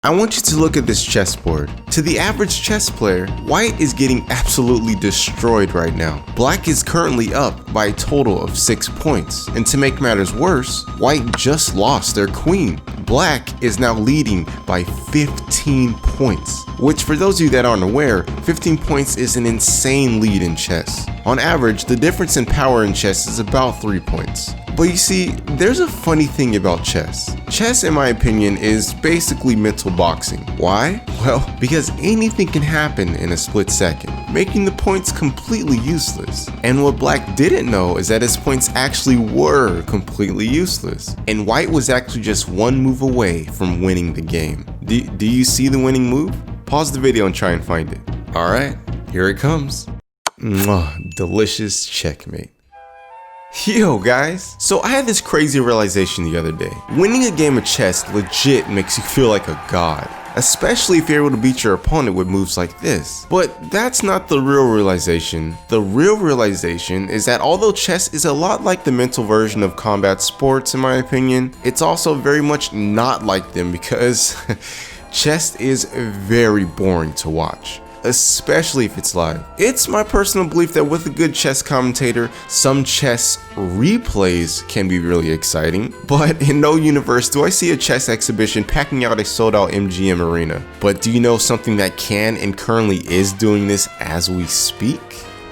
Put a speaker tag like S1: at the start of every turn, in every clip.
S1: I want you to look at this chessboard. To the average chess player, white is getting absolutely destroyed right now. Black is currently up by a total of 6 points. And to make matters worse, white just lost their queen. Black is now leading by 15 points, which for those of you that aren't aware, 15 points is an insane lead in chess. On average, the difference in power in chess is about 3 points. But you see, there's a funny thing about chess. Chess, in my opinion, is basically mental boxing. Why? Well, because anything can happen in a split second, making the points completely useless. And what Black didn't know is that his points actually were completely useless. And white was actually just one move away from winning the game. Do you see the winning move? Pause the video and try and find it. Alright, here it comes. Mwah, delicious checkmate. Yo guys, so I had this crazy realization the other day. Winning a game of chess legit makes you feel like a god, especially if you're able to beat your opponent with moves like this. But that's not the real realization. The real realization is that although chess is a lot like the mental version of combat sports in my opinion, it's also very much not like them because chess is very boring to watch, especially if it's live. It's my personal belief that with a good chess commentator, some chess replays can be really exciting, but in no universe do I see a chess exhibition packing out a sold out MGM arena. But do you know something that can and currently is doing this as we speak?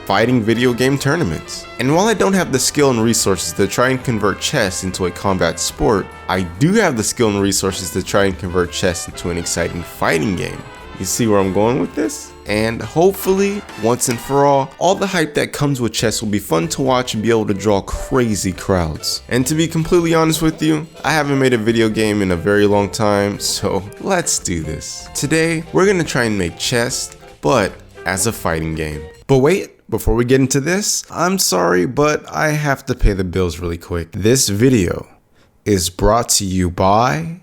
S1: Fighting video game tournaments. And while I don't have the skill and resources to try and convert chess into a combat sport, I do have the skill and resources to try and convert chess into an exciting fighting game. You see where I'm going with this? And hopefully, once and for all the hype that comes with chess will be fun to watch and be able to draw crazy crowds. And to be completely honest with you, I haven't made a video game in a very long time, so let's do this. Today, we're gonna try and make chess, but as a fighting game. But wait, before we get into this, I'm sorry, but I have to pay the bills really quick. This video is brought to you by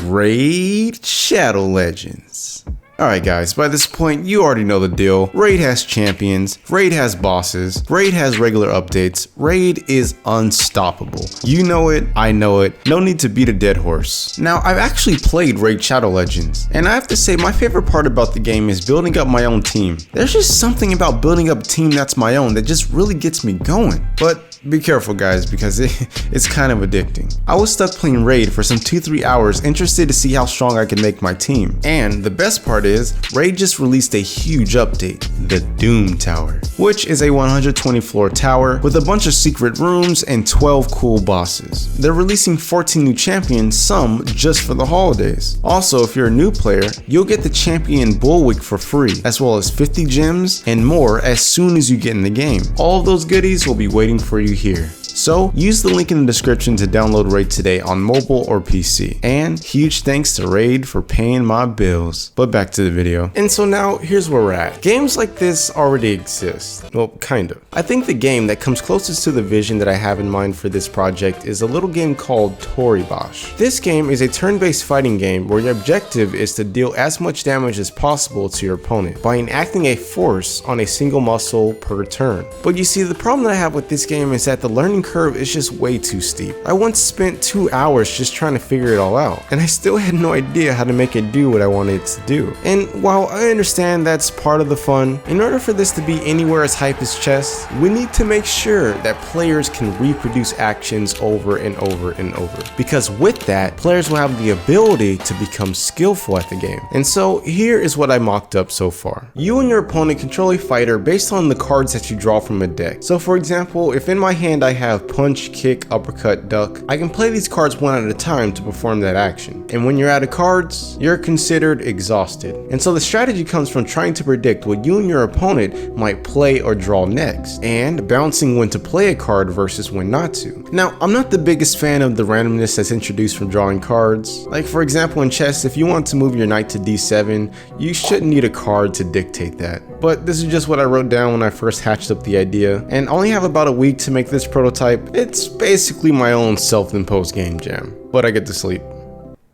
S1: Raid Shadow Legends. Alright guys, by this point you already know the deal. Raid has champions, Raid has bosses, Raid has regular updates, Raid is unstoppable. You know it, I know it, no need to beat a dead horse. Now I've actually played Raid Shadow Legends, and I have to say my favorite part about the game is building up my own team. There's just something about building up a team that's my own that just really gets me going. But be careful guys, because it's kind of addicting. I was stuck playing Raid for some 2-3 hours, interested to see how strong I could make my team. And the best part is, Raid just released a huge update, the Doom Tower, which is a 120 floor tower with a bunch of secret rooms and 12 cool bosses. They're releasing 14 new champions, some just for the holidays. Also, if you're a new player, you'll get the champion Bullwick for free, as well as 50 gems and more as soon as you get in the game. All of those goodies will be waiting for you here. So use the link in the description to download Raid today on mobile or PC. And huge thanks to Raid for paying my bills. But back to the video. And so now here's where we're at. Games like this already exist. Well, kind of. I think the game that comes closest to the vision that I have in mind for this project is a little game called Toribash. This game is a turn-based fighting game where your objective is to deal as much damage as possible to your opponent by enacting a force on a single muscle per turn. But you see, the problem that I have with this game is that the learning curve is just way too steep. I once spent 2 hours just trying to figure it all out, and I still had no idea how to make it do what I wanted it to do. And while I understand that's part of the fun, in order for this to be anywhere as hype as chess, we need to make sure that players can reproduce actions over and over and over. Because with that, players will have the ability to become skillful at the game. And so here is what I mocked up so far. You and your opponent control a fighter based on the cards that you draw from a deck. So for example, if in my hand I have punch, kick, uppercut, duck, I can play these cards one at a time to perform that action. And when you're out of cards, you're considered exhausted. And so the strategy comes from trying to predict what you and your opponent might play or draw next, and balancing when to play a card versus when not to. Now, I'm not the biggest fan of the randomness that's introduced from drawing cards. Like for example in chess, if you want to move your knight to d7, you shouldn't need a card to dictate that. But this is just what I wrote down when I first hatched up the idea, and I only have about a week to make this prototype. It's basically my own self-imposed game jam, but I get to sleep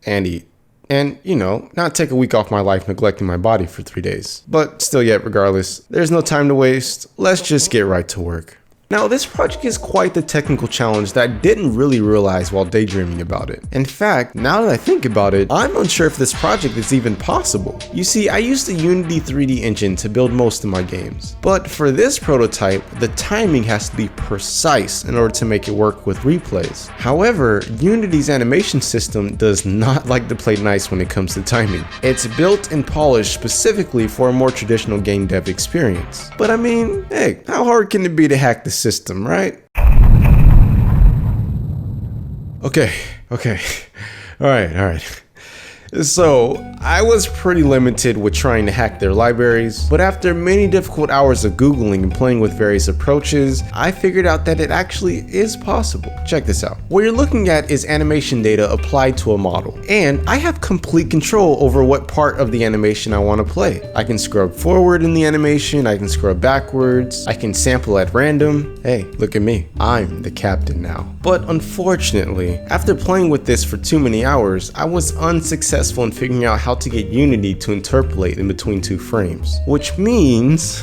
S1: and eat and, you know, not take a week off my life neglecting my body for 3 days. But still yet, regardless, there's no time to waste. Let's just get right to work. Now, this project is quite the technical challenge that I didn't really realize while daydreaming about it. In fact, now that I think about it, I'm unsure if this project is even possible. You see, I used the Unity 3D engine to build most of my games, but for this prototype, the timing has to be precise in order to make it work with replays. However, Unity's animation system does not like to play nice when it comes to timing. It's built and polished specifically for a more traditional game dev experience. But I mean, hey, how hard can it be to hack the system, right? Okay. All right. So, I was pretty limited with trying to hack their libraries, but after many difficult hours of Googling and playing with various approaches, I figured out that it actually is possible. Check this out. What you're looking at is animation data applied to a model, and I have complete control over what part of the animation I want to play. I can scrub forward in the animation, I can scrub backwards, I can sample at random. Hey, look at me. I'm the captain now. But unfortunately, after playing with this for too many hours, I was unsuccessful in figuring out how to get Unity to interpolate in between two frames, which means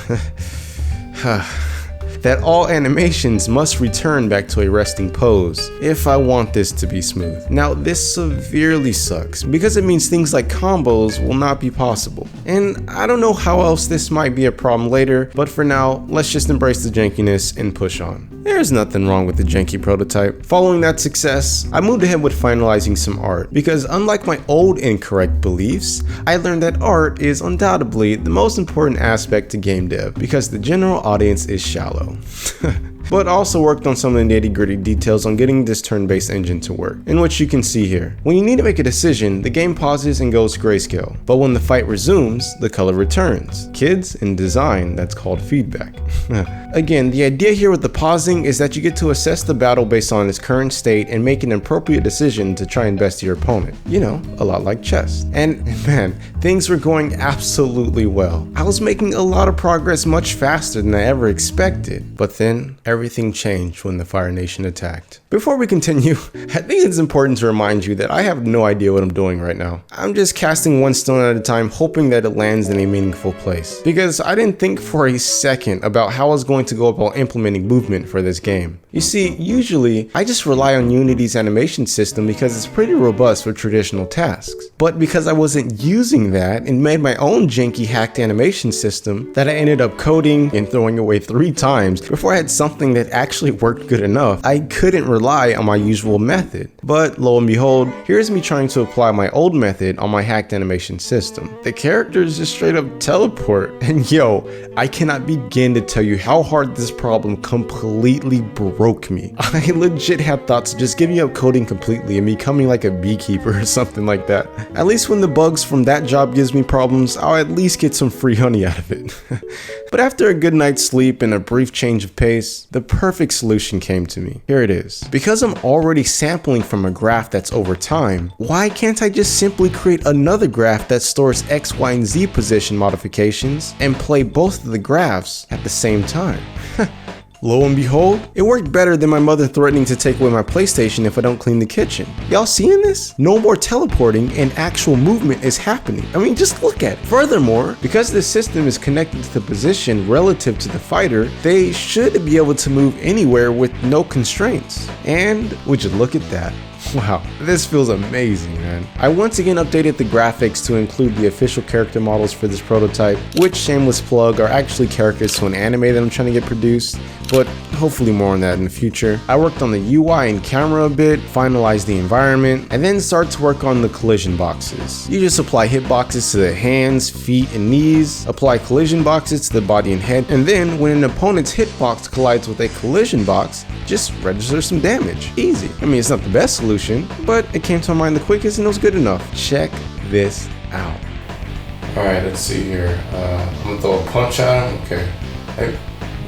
S1: that all animations must return back to a resting pose if I want this to be smooth. Now, this severely sucks because it means things like combos will not be possible. And I don't know how else this might be a problem later, but for now, let's just embrace the jankiness and push on. There's nothing wrong with the janky prototype. Following that success, I moved ahead with finalizing some art because unlike my old incorrect beliefs, I learned that art is undoubtedly the most important aspect to game dev because the general audience is shallow. But also worked on some of the nitty-gritty details on getting this turn-based engine to work, in which you can see here. When you need to make a decision, the game pauses and goes grayscale, but when the fight resumes, the color returns. Kids, in design, that's called feedback. Again, the idea here with the pausing is that you get to assess the battle based on its current state and make an appropriate decision to try and best your opponent. You know, a lot like chess. And man, things were going absolutely well. I was making a lot of progress much faster than I ever expected, but then everything changed when the Fire Nation attacked. Before we continue, I think it's important to remind you that I have no idea what I'm doing right now. I'm just casting one stone at a time, hoping that it lands in a meaningful place. Because I didn't think for a second about how I was going to go about implementing movement for this game. You see, usually, I just rely on Unity's animation system because it's pretty robust for traditional tasks. But because I wasn't using that and made my own janky hacked animation system that I ended up coding and throwing away 3 times before I had something that actually worked good enough, I couldn't rely on my usual method. But lo and behold, here's me trying to apply my old method on my hacked animation system. The characters just straight up teleport, and yo, I cannot begin to tell you how hard this problem completely broke me. I legit had thoughts of just giving up coding completely and becoming like a beekeeper or something like that. At least when the bugs from that job gives me problems, I'll at least get some free honey out of it. But after a good night's sleep and a brief change of pace, the perfect solution came to me. Here it is. Because I'm already sampling from a graph that's over time, why can't I just simply create another graph that stores X, Y, and Z position modifications and play both of the graphs at the same time? Lo and behold, it worked better than my mother threatening to take away my PlayStation if I don't clean the kitchen. Y'all seeing this? No more teleporting and actual movement is happening. I mean, just look at it. Furthermore, because the system is connected to the position relative to the fighter, they should be able to move anywhere with no constraints. And would you look at that? Wow, this feels amazing, man. I once again updated the graphics to include the official character models for this prototype, which, shameless plug, are actually characters to an anime that I'm trying to get produced, but hopefully more on that in the future. I worked on the UI and camera a bit, finalized the environment, and then started to work on the collision boxes. You just apply hitboxes to the hands, feet, and knees, apply collision boxes to the body and head, and then when an opponent's hitbox collides with a collision box, just register some damage. Easy. I mean, it's not the best solution, but it came to my mind the quickest and it was good enough. Check this out. Alright, let's see here. I'm gonna throw a punch at him. Okay.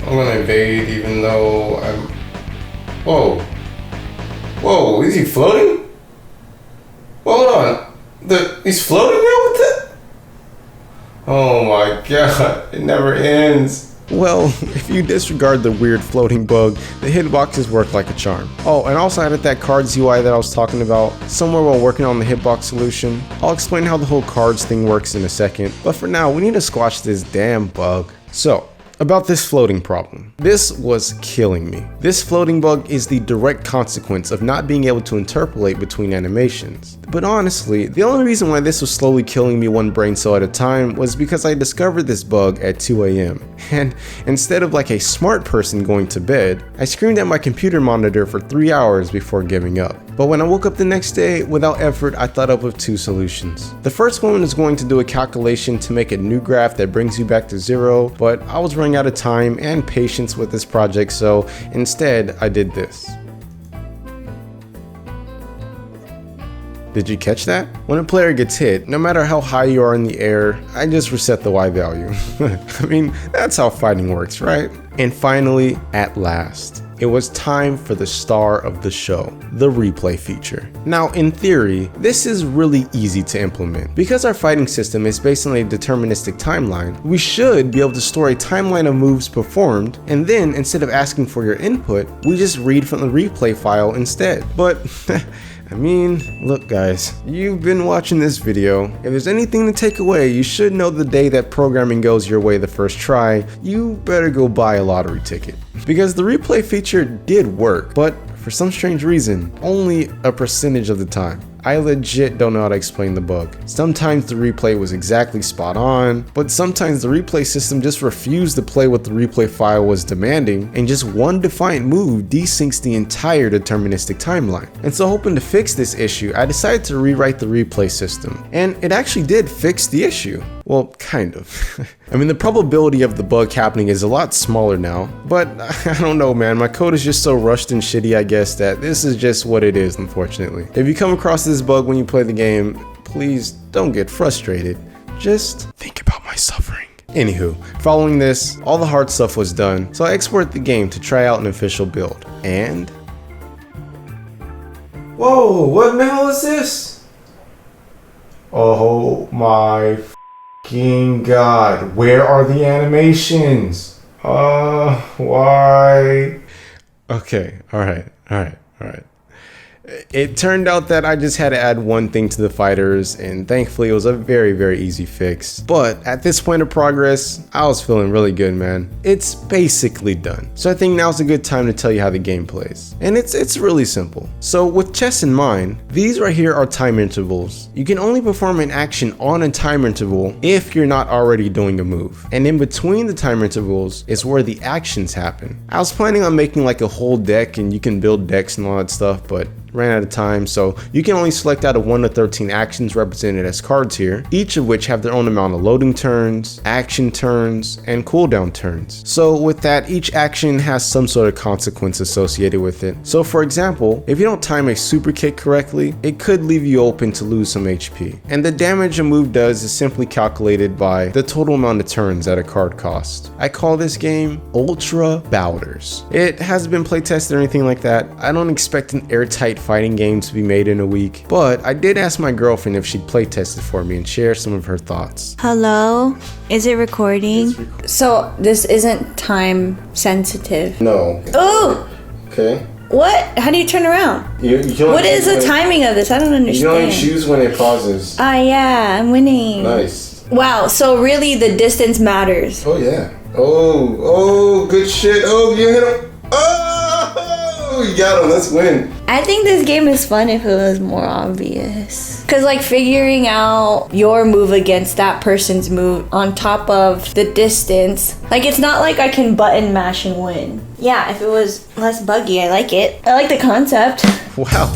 S1: I'm gonna evade even though I'm... Whoa. Whoa, is he floating? Hold on. He's floating now with it? Oh my god, it never ends. Well, if you disregard the weird floating bug, the hitboxes work like a charm. Oh, and also added that cards UI that I was talking about somewhere while working on the hitbox solution. I'll explain how the whole cards thing works in a second, but for now, we need to squash this damn bug. So, About this floating problem. This was killing me. This floating bug is the direct consequence of not being able to interpolate between animations. But honestly, the only reason why this was slowly killing me one brain cell at a time was because I discovered this bug at 2 AM. And instead of like a smart person going to bed, I screamed at my computer monitor for 3 hours before giving up. But when I woke up the next day, without effort, I thought up of two solutions. The first one is going to do a calculation to make a new graph that brings you back to 0, but I was running out of time and patience with this project, so instead I did this. Did you catch that? When a player gets hit, no matter how high you are in the air, I just reset the Y value. I mean, that's how fighting works, right? And finally, at last, it was time for the star of the show, the replay feature. Now, in theory, this is really easy to implement. Because our fighting system is based on a deterministic timeline, we should be able to store a timeline of moves performed, and then instead of asking for your input, we just read from the replay file instead. But I mean, look guys, you've been watching this video. If there's anything to take away, you should know the day that programming goes your way the first try, you better go buy a lottery ticket. Because the replay feature did work, but for some strange reason, only a percentage of the time. I legit don't know how to explain the bug. Sometimes the replay was exactly spot on, but sometimes the replay system just refused to play what the replay file was demanding, and just one defiant move desyncs the entire deterministic timeline. And so hoping to fix this issue, I decided to rewrite the replay system. And it actually did fix the issue. Well, kind of. I mean, the probability of the bug happening is a lot smaller now, but I don't know, man. My code is just so rushed and shitty, I guess, that this is just what it is, unfortunately. If you come across this bug when you play the game, please don't get frustrated. Just think about my suffering. Anywho, following this, all the hard stuff was done, so I exported the game to try out an official build. And whoa, what the hell is this? Oh my fucking god, where are the animations? Why? Okay, alright. It turned out that I just had to add one thing to the fighters, and thankfully it was a very easy fix. But at this point of progress, I was feeling really good, man. It's basically done. So I think now's a good time to tell you how the game plays. And it's really simple. So with chess in mind, these right here are time intervals. You can only perform an action on a time interval if you're not already doing a move. And in between the time intervals is where the actions happen. I was planning on making like a whole deck, and you can build decks and all that stuff, but ran out of time, so you can only select out of 1 to 13 actions represented as cards here, each of which have their own amount of loading turns, action turns, and cooldown turns. So with that, each action has some sort of consequence associated with it. So for example, if you don't time a super kick correctly, it could leave you open to lose some HP. And the damage a move does is simply calculated by the total amount of turns at a card cost. I call this game Ultra Bouters. It hasn't been playtested or anything like that. I don't expect an airtight fighting game to be made in a week, but I did ask my girlfriend if she'd playtest it for me and share some of her thoughts.
S2: Hello? Is it recording?
S3: So this isn't time sensitive?
S1: No.
S3: Oh!
S1: Okay.
S3: What? How do you turn around? What is the timing of this? I don't understand.
S1: You can only choose when it pauses.
S3: Ah, yeah, I'm winning.
S1: Nice.
S3: Wow, so really the distance matters.
S1: Oh yeah. Oh, good shit. Oh, you hit him. Oh, you got him. Let's win.
S3: I think this game is fun if it was more obvious. Cause like figuring out your move against that person's move on top of the distance. Like it's not like I can button mash and win. Yeah, if it was less buggy, I like it. I like the concept.
S1: Wow.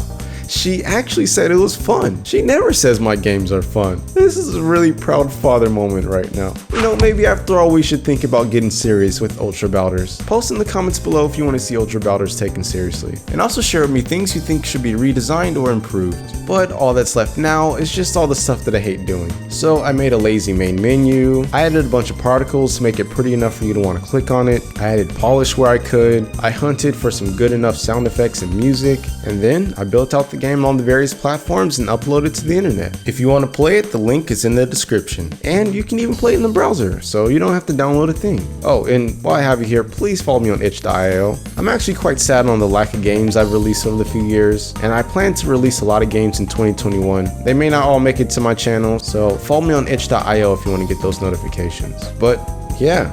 S1: She actually said it was fun. She never says my games are fun. This is a really proud father moment right now. You know, maybe after all we should think about getting serious with Ultra Bouters. Post in the comments below if you want to see Ultra Bouters taken seriously. And also share with me things you think should be redesigned or improved. But all that's left now is just all the stuff that I hate doing. So I made a lazy main menu. I added a bunch of particles to make it pretty enough for you to want to click on it. I added polish where I could. I hunted for some good enough sound effects and music. And then I built out the game on the various platforms and upload it to the internet. If you want to play it, the link is in the description. And you can even play it in the browser, so you don't have to download a thing. Oh, and while I have you here, please follow me on itch.io. I'm actually quite sad on the lack of games I've released over the few years, and I plan to release a lot of games in 2021. They may not all make it to my channel, so follow me on itch.io if you want to get those notifications. But yeah,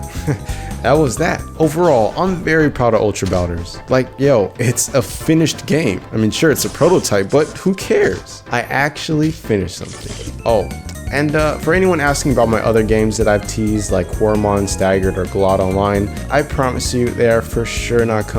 S1: that was that. Overall, I'm very proud of Ultra Bouters. Like, yo, it's a finished game. I mean, sure, it's a prototype, but who cares? I actually finished something. Oh, and for anyone asking about my other games that I've teased, like Hormon, Staggered, or Glot Online, I promise you they are for sure not coming